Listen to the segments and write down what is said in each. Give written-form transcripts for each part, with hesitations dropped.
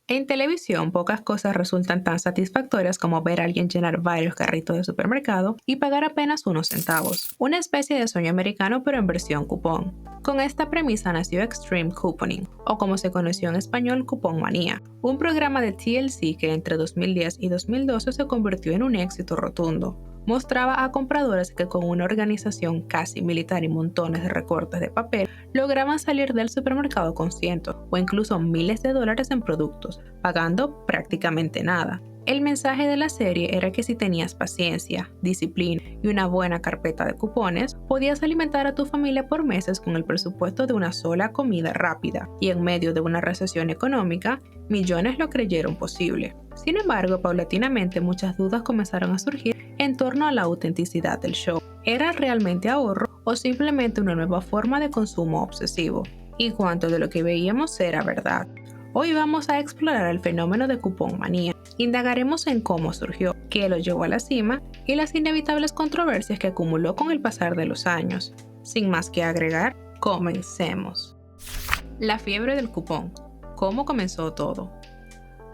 En televisión, pocas cosas resultan tan satisfactorias como ver a alguien llenar varios carritos de supermercado y pagar apenas unos centavos. Una especie de sueño americano pero en versión cupón. Con esta premisa nació Extreme Couponing, o como se conoció en español, Cupón Manía, un programa de TLC que entre 2010 y 2012 se convirtió en un éxito rotundo. Mostraba a compradores que con una organización casi militar y montones de recortes de papel, lograban salir del supermercado con cientos o incluso miles de dólares en productos, pagando prácticamente nada. El mensaje de la serie era que si tenías paciencia, disciplina y una buena carpeta de cupones, podías alimentar a tu familia por meses con el presupuesto de una sola comida rápida, y en medio de una recesión económica, millones lo creyeron posible. Sin embargo, paulatinamente muchas dudas comenzaron a surgir en torno a la autenticidad del show. ¿Era realmente ahorro o simplemente una nueva forma de consumo obsesivo? ¿Y cuánto de lo que veíamos era verdad? Hoy vamos a explorar el fenómeno de cupón manía. Indagaremos en cómo surgió, qué lo llevó a la cima y las inevitables controversias que acumuló con el pasar de los años. Sin más que agregar, comencemos. La fiebre del cupón. ¿Cómo comenzó todo?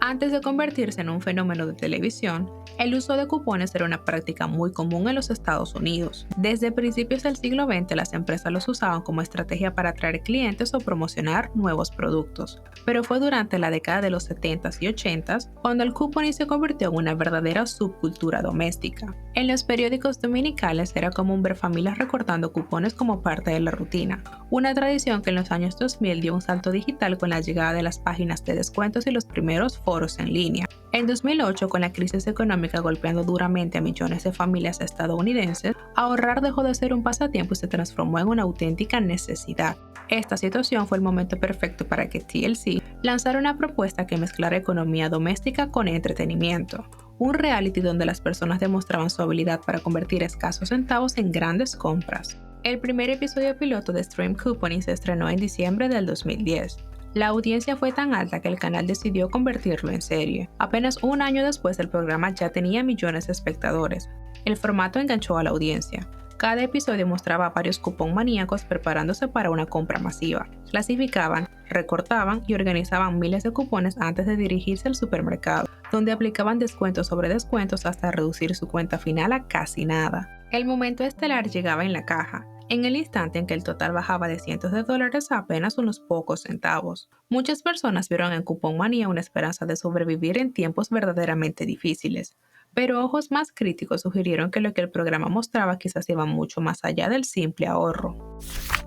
Antes de convertirse en un fenómeno de televisión, el uso de cupones era una práctica muy común en los Estados Unidos. Desde principios del siglo XX, las empresas los usaban como estrategia para atraer clientes o promocionar nuevos productos. Pero fue durante la década de los 70s y 80s cuando el couponing se convirtió en una verdadera subcultura doméstica. En los periódicos dominicales era común ver familias recortando cupones como parte de la rutina, una tradición que en los años 2000 dio un salto digital con la llegada de las páginas de descuentos y los primeros foros en línea. En 2008, con la crisis económica golpeando duramente a millones de familias estadounidenses, ahorrar dejó de ser un pasatiempo y se transformó en una auténtica necesidad. Esta situación fue el momento perfecto para que TLC lanzara una propuesta que mezclara economía doméstica con entretenimiento, un reality donde las personas demostraban su habilidad para convertir escasos centavos en grandes compras. El primer episodio piloto de Extreme Couponing se estrenó en diciembre del 2010. La audiencia fue tan alta que el canal decidió convertirlo en serie. Apenas un año después, el programa ya tenía millones de espectadores. El formato enganchó a la audiencia. Cada episodio mostraba a varios cupón maníacos preparándose para una compra masiva. Clasificaban, recortaban y organizaban miles de cupones antes de dirigirse al supermercado, donde aplicaban descuentos sobre descuentos hasta reducir su cuenta final a casi nada. El momento estelar llegaba en la caja, en el instante en que el total bajaba de cientos de dólares a apenas unos pocos centavos. Muchas personas vieron en Cupón Manía una esperanza de sobrevivir en tiempos verdaderamente difíciles, pero ojos más críticos sugirieron que lo que el programa mostraba quizás iba mucho más allá del simple ahorro.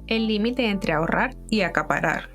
El límite entre ahorrar y acaparar.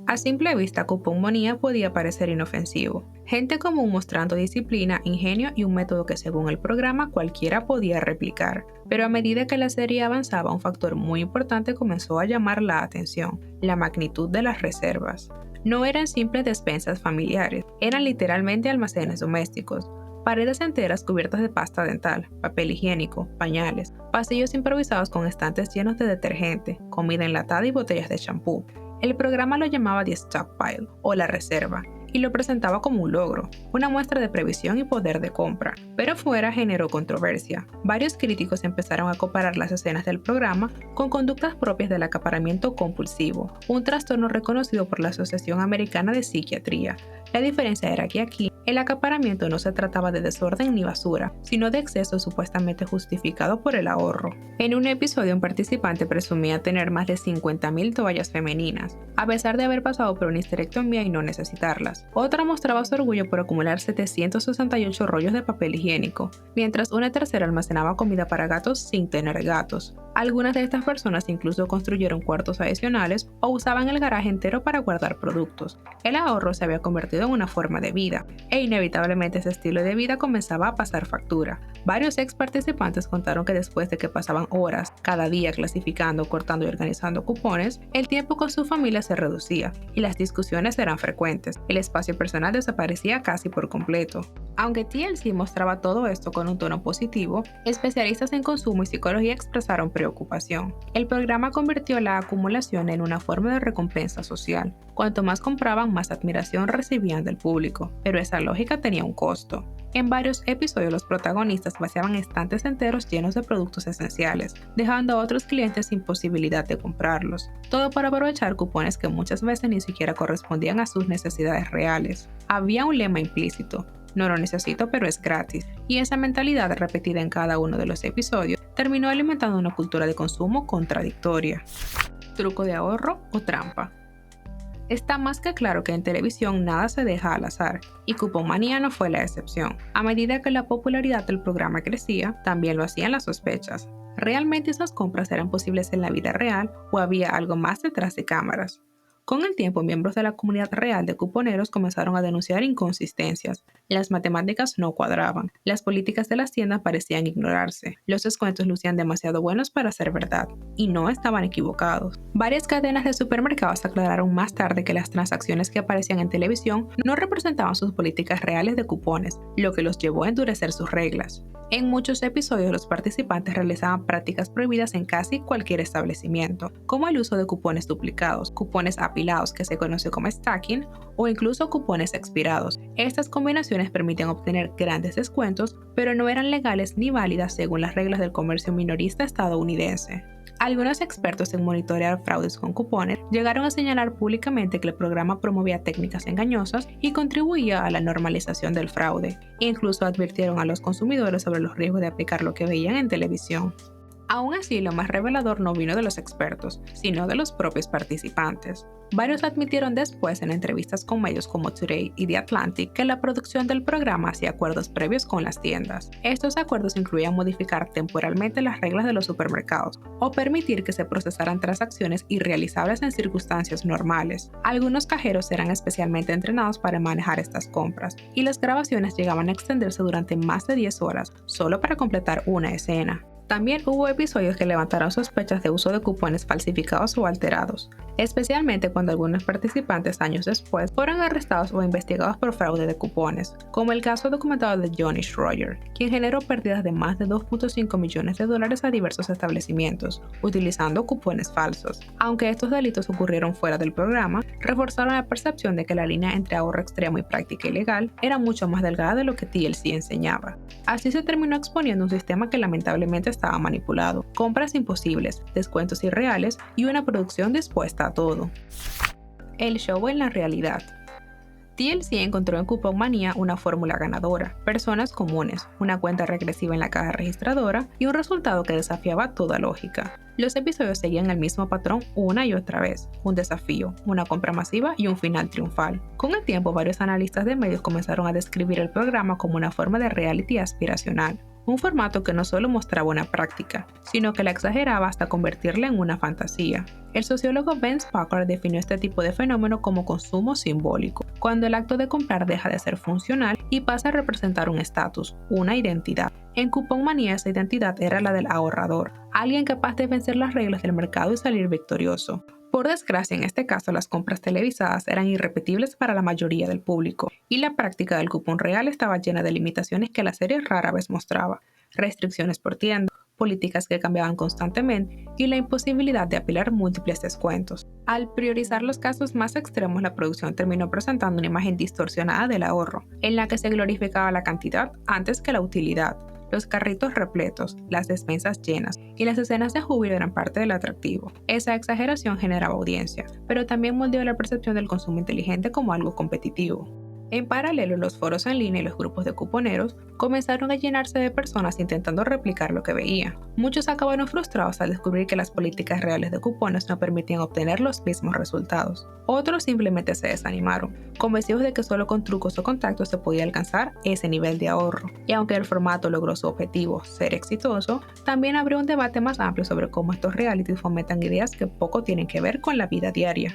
A simple vista, Cupón Manía podía parecer inofensivo. Gente común mostrando disciplina, ingenio y un método que según el programa cualquiera podía replicar. Pero a medida que la serie avanzaba, un factor muy importante comenzó a llamar la atención: la magnitud de las reservas. No eran simples despensas familiares, eran literalmente almacenes domésticos. Paredes enteras cubiertas de pasta dental, papel higiénico, pañales, pasillos improvisados con estantes llenos de detergente, comida enlatada y botellas de champú. El programa lo llamaba The Stockpile, o la reserva, y lo presentaba como un logro, una muestra de previsión y poder de compra. Pero fuera generó controversia. Varios críticos empezaron a comparar las escenas del programa con conductas propias del acaparamiento compulsivo, un trastorno reconocido por la Asociación Americana de Psiquiatría. La diferencia era que aquí, el acaparamiento no se trataba de desorden ni basura, sino de exceso supuestamente justificado por el ahorro. En un episodio, un participante presumía tener más de 50,000 toallas femeninas, a pesar de haber pasado por una histerectomía y no necesitarlas. Otra mostraba su orgullo por acumular 768 rollos de papel higiénico, mientras una tercera almacenaba comida para gatos sin tener gatos. Algunas de estas personas incluso construyeron cuartos adicionales o usaban el garaje entero para guardar productos. El ahorro se había convertido en una forma de vida, e inevitablemente ese estilo de vida comenzaba a pasar factura. Varios ex participantes contaron que después de que pasaban horas cada día clasificando, cortando y organizando cupones, el tiempo con su familia se reducía y las discusiones eran frecuentes. El espacio personal desaparecía casi por completo. Aunque TLC mostraba todo esto con un tono positivo, especialistas en consumo y psicología expresaron preocupación. El programa convirtió la acumulación en una forma de recompensa social. Cuanto más compraban, más admiración recibían del público. Pero esa lógica tenía un costo. En varios episodios los protagonistas vaciaban estantes enteros llenos de productos esenciales, dejando a otros clientes sin posibilidad de comprarlos. Todo para aprovechar cupones que muchas veces ni siquiera correspondían a sus necesidades reales. Había un lema implícito: no lo necesito, pero es gratis. Y esa mentalidad repetida en cada uno de los episodios terminó alimentando una cultura de consumo contradictoria. ¿Truco de ahorro o trampa? Está más que claro que en televisión nada se deja al azar, y Coupon Manía no fue la excepción. A medida que la popularidad del programa crecía, también lo hacían las sospechas. ¿Realmente esas compras eran posibles en la vida real o había algo más detrás de cámaras? Con el tiempo, miembros de la comunidad real de cuponeros comenzaron a denunciar inconsistencias. Las matemáticas no cuadraban, las políticas de las tiendas parecían ignorarse, los descuentos lucían demasiado buenos para ser verdad, y no estaban equivocados. Varias cadenas de supermercados aclararon más tarde que las transacciones que aparecían en televisión no representaban sus políticas reales de cupones, lo que los llevó a endurecer sus reglas. En muchos episodios los participantes realizaban prácticas prohibidas en casi cualquier establecimiento, como el uso de cupones duplicados, cupones apilados que se conoce como stacking, o incluso cupones expirados. Estas combinaciones permitían obtener grandes descuentos, pero no eran legales ni válidas según las reglas del comercio minorista estadounidense. Algunos expertos en monitorear fraudes con cupones llegaron a señalar públicamente que el programa promovía técnicas engañosas y contribuía a la normalización del fraude. Incluso advirtieron a los consumidores sobre los riesgos de aplicar lo que veían en televisión. Aún así, lo más revelador no vino de los expertos, sino de los propios participantes. Varios admitieron después en entrevistas con medios como Today y The Atlantic que la producción del programa hacía acuerdos previos con las tiendas. Estos acuerdos incluían modificar temporalmente las reglas de los supermercados o permitir que se procesaran transacciones irrealizables en circunstancias normales. Algunos cajeros eran especialmente entrenados para manejar estas compras, y las grabaciones llegaban a extenderse durante más de 10 horas, solo para completar una escena. También hubo episodios que levantaron sospechas de uso de cupones falsificados o alterados, especialmente cuando algunos participantes años después fueron arrestados o investigados por fraude de cupones, como el caso documentado de Johnny Schroyer, quien generó pérdidas de más de $2.5 millones a diversos establecimientos, utilizando cupones falsos. Aunque estos delitos ocurrieron fuera del programa, reforzaron la percepción de que la línea entre ahorro extremo y práctica ilegal era mucho más delgada de lo que TLC enseñaba. Así se terminó exponiendo un sistema que lamentablemente estaba manipulado, compras imposibles, descuentos irreales y una producción dispuesta a todo. El show en la realidad. TLC encontró en Coupon Manía una fórmula ganadora, personas comunes, una cuenta regresiva en la caja registradora y un resultado que desafiaba toda lógica. Los episodios seguían el mismo patrón una y otra vez: un desafío, una compra masiva y un final triunfal. Con el tiempo, varios analistas de medios comenzaron a describir el programa como una forma de reality aspiracional, un formato que no solo mostraba una práctica, sino que la exageraba hasta convertirla en una fantasía. El sociólogo Ben Packard definió este tipo de fenómeno como consumo simbólico, cuando el acto de comprar deja de ser funcional y pasa a representar un estatus, una identidad. En Coupon Manía esa identidad era la del ahorrador, alguien capaz de vencer las reglas del mercado y salir victorioso. Por desgracia, en este caso, las compras televisadas eran irrepetibles para la mayoría del público, y la práctica del cupón real estaba llena de limitaciones que la serie rara vez mostraba: restricciones por tienda, políticas que cambiaban constantemente y la imposibilidad de apilar múltiples descuentos. Al priorizar los casos más extremos, la producción terminó presentando una imagen distorsionada del ahorro, en la que se glorificaba la cantidad antes que la utilidad. Los carritos repletos, las despensas llenas y las escenas de júbilo eran parte del atractivo. Esa exageración generaba audiencia, pero también moldeó la percepción del consumo inteligente como algo competitivo. En paralelo, los foros en línea y los grupos de cuponeros comenzaron a llenarse de personas intentando replicar lo que veían. Muchos acabaron frustrados al descubrir que las políticas reales de cupones no permitían obtener los mismos resultados. Otros simplemente se desanimaron, convencidos de que solo con trucos o contactos se podía alcanzar ese nivel de ahorro. Y aunque el formato logró su objetivo, ser exitoso, también abrió un debate más amplio sobre cómo estos realities fomentan ideas que poco tienen que ver con la vida diaria.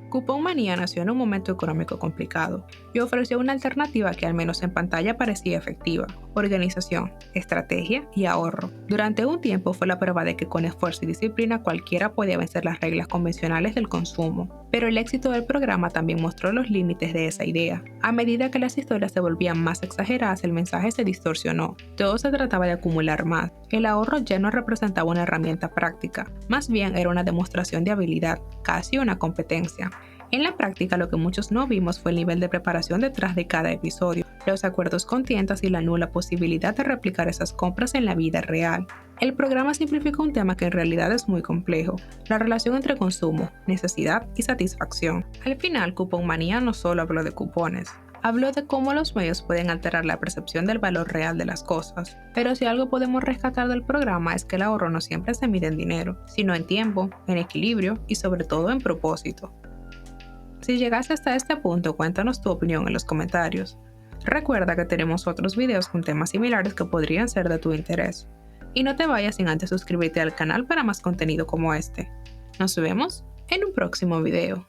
Coupon Manía nació en un momento económico complicado y ofreció una alternativa que al menos en pantalla parecía efectiva: organización, estrategia y ahorro. Durante un tiempo fue la prueba de que con esfuerzo y disciplina cualquiera podía vencer las reglas convencionales del consumo. Pero el éxito del programa también mostró los límites de esa idea. A medida que las historias se volvían más exageradas, el mensaje se distorsionó. Todo se trataba de acumular más. El ahorro ya no representaba una herramienta práctica, más bien era una demostración de habilidad, casi una competencia. En la práctica, lo que muchos no vimos fue el nivel de preparación detrás de cada episodio, los acuerdos con tiendas y la nula posibilidad de replicar esas compras en la vida real. El programa simplifica un tema que en realidad es muy complejo, la relación entre consumo, necesidad y satisfacción. Al final, Coupon Manía no solo habló de cupones, habló de cómo los medios pueden alterar la percepción del valor real de las cosas. Pero si algo podemos rescatar del programa es que el ahorro no siempre se mide en dinero, sino en tiempo, en equilibrio y sobre todo en propósito. Si llegaste hasta este punto, cuéntanos tu opinión en los comentarios. Recuerda que tenemos otros videos con temas similares que podrían ser de tu interés. Y no te vayas sin antes suscribirte al canal para más contenido como este. Nos vemos en un próximo video.